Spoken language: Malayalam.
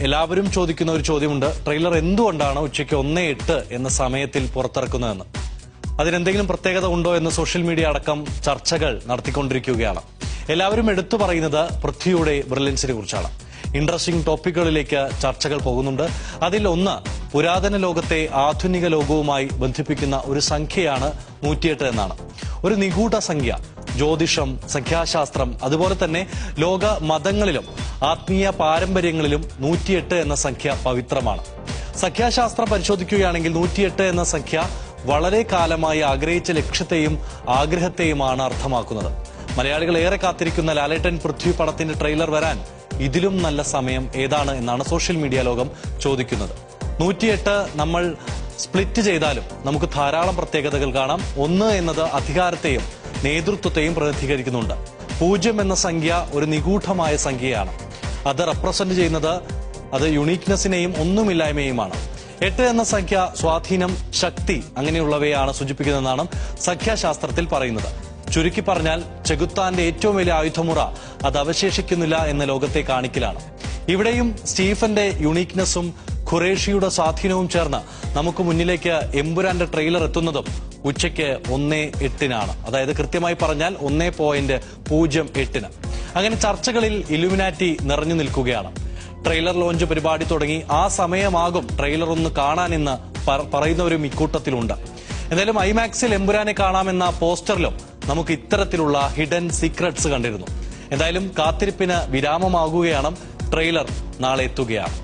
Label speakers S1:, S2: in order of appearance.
S1: എല്ലാവരും ചോദിക്കുന്ന ഒരു ചോദ്യമുണ്ട്. ട്രെയിലർ എന്തുകൊണ്ടാണ് ഉച്ചയ്ക്ക് 1:08 എന്ന സമയത്തിൽ പുറത്തിറക്കുന്നതെന്ന്. അതിനെന്തെങ്കിലും പ്രത്യേകത ഉണ്ടോ എന്ന് സോഷ്യൽ മീഡിയ അടക്കം ചർച്ചകൾ നടത്തിക്കൊണ്ടിരിക്കുകയാണ്. എല്ലാവരും എടുത്തു പറയുന്നത് പൃഥ്വിയുടെ ബ്രില്യൻസിനെ കുറിച്ചാണ്. ഇൻട്രസ്റ്റിംഗ് ടോപ്പിക്കുകളിലേക്ക് ചർച്ചകൾ പോകുന്നുണ്ട്. അതിൽ ഒന്ന്, പുരാതന ലോകത്തെ ആധുനിക ലോകവുമായി ബന്ധിപ്പിക്കുന്ന ഒരു സംഖ്യയാണ് 108 എന്നാണ്. ഒരു നിഗൂഢ സംഖ്യ. ജ്യോതിഷം, സംഖ്യാശാസ്ത്രം, അതുപോലെ തന്നെ ലോക മതങ്ങളിലും ആത്മീയ പാരമ്പര്യങ്ങളിലും 108 എന്ന സംഖ്യ പവിത്രമാണ്. സംഖ്യാശാസ്ത്രം പരിശോധിക്കുകയാണെങ്കിൽ 108 എന്ന സംഖ്യ വളരെ കാലമായി ആഗ്രഹിച്ച ലക്ഷ്യത്തെയും ആഗ്രഹത്തെയുമാണ് അർത്ഥമാക്കുന്നത്. മലയാളികൾ ഏറെ കാത്തിരിക്കുന്ന ലാലേട്ടൻ പൃഥ്വി പടത്തിന്റെ ട്രെയിലർ വരാൻ ഇതിലും നല്ല സമയം ഏതാണ് എന്നാണ് സോഷ്യൽ മീഡിയ ലോകം ചോദിക്കുന്നത്. 108 നമ്മൾ സ്പ്ലിറ്റ് ചെയ്താലും നമുക്ക് ധാരാളം പ്രത്യേകതകൾ കാണാം. 1 എന്നത് അധികാരത്തെയും നേതൃത്വത്തെയും പ്രതിനിധീകരിക്കുന്നുണ്ട്. 0 എന്ന സംഖ്യ ഒരു നിഗൂഢമായ സംഖ്യയാണ്. അത് റെപ്രസെന്റ് ചെയ്യുന്നത് അത് യുണീക്നെസിനെയും ഒന്നുമില്ലായ്മയുമാണ്. 8 എന്ന സംഖ്യ സ്വാധീനം, ശക്തി അങ്ങനെയുള്ളവയാണ് സൂചിപ്പിക്കുന്നതെന്നാണ് സംഖ്യാശാസ്ത്രത്തിൽ പറയുന്നത്. ചുരുക്കി പറഞ്ഞാൽ ചെകുത്താന്റെ ഏറ്റവും വലിയ ആയുധമുറ അത് അവശേഷിക്കുന്നില്ല എന്ന ലോകത്തെ കാണിക്കലാണ്. ഇവിടെയും സ്റ്റീഫന്റെ യുണീക്നെസ്സും ഖുറേഷിയുടെ സ്വാധീനവും ചേർന്ന് നമുക്ക് മുന്നിലേക്ക് എമ്പുരാന്റെ ട്രെയിലർ എത്തുന്നതും ഉച്ചയ്ക്ക് 1:08 അതായത് കൃത്യമായി പറഞ്ഞാൽ 1.08. അങ്ങനെ ചർച്ചകളിൽ ഇലുമിനാറ്റി നിറഞ്ഞു നിൽക്കുകയാണ്. ട്രെയിലർ ലോഞ്ച് പരിപാടി തുടങ്ങി ആ സമയമാകും ട്രെയിലർ ഒന്ന് കാണാനെന്ന് പറയുന്നവരും ഇക്കൂട്ടത്തിലുണ്ട്. എന്തായാലും ഐമാക്സിൽ എമ്പുരാനെ കാണാമെന്ന പോസ്റ്ററിലും നമുക്ക് ഇത്തരത്തിലുള്ള ഹിഡൻ സീക്രട്സ് കണ്ടിരുന്നു. എന്തായാലും കാത്തിരിപ്പിന് വിരാമമാകുകയാണ്. ട്രെയിലർ നാളെ എത്തുകയാണ്.